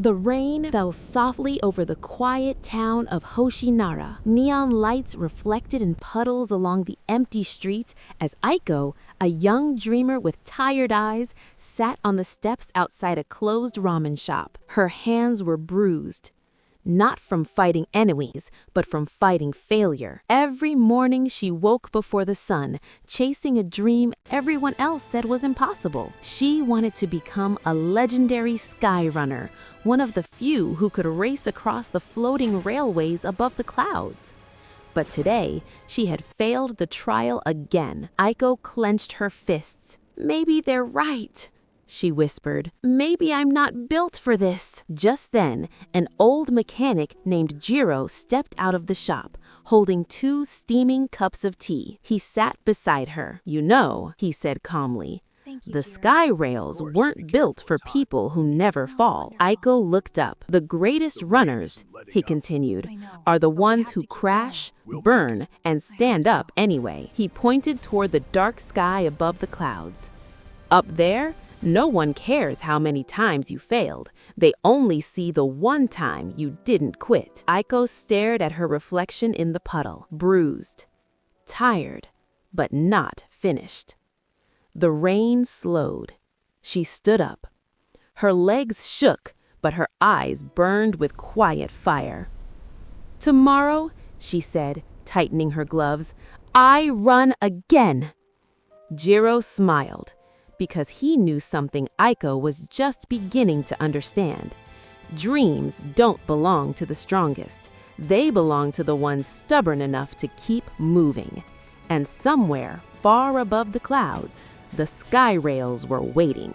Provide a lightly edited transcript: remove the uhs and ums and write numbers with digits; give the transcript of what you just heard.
The rain fell softly over the quiet town of Hoshinara. Neon lights reflected in puddles along the empty streets as Aiko, a young dreamer with tired eyes, sat on the steps outside a closed ramen shop. Her hands were bruised. Not from fighting enemies, but from fighting failure. Every morning she woke before the sun, chasing a dream everyone else said was impossible. She wanted to become a legendary sky runner, one of the few who could race across the floating railways above the clouds. But today, she had failed the trial again. Aiko clenched her fists. "Maybe they're right," she whispered. "Maybe I'm not built for this." Just then, an old mechanic named Jiro stepped out of the shop, holding 2 steaming cups of tea. He sat beside her. "You know," he said calmly, "the sky rails weren't built for people who never fall." Aiko looked up. "The greatest runners," he continued, "are the ones who crash, burn, and stand up anyway." He pointed toward the dark sky above the clouds. "Up there, no one cares how many times you failed. They only see the one time you didn't quit." Aiko stared at her reflection in the puddle, bruised, tired, but not finished. The rain slowed. She stood up. Her legs shook, but her eyes burned with quiet fire. "Tomorrow," she said, tightening her gloves, "I run again." Jiro smiled, because he knew something Aiko was just beginning to understand. Dreams don't belong to the strongest. They belong to the ones stubborn enough to keep moving. And somewhere, far above the clouds, the sky rails were waiting.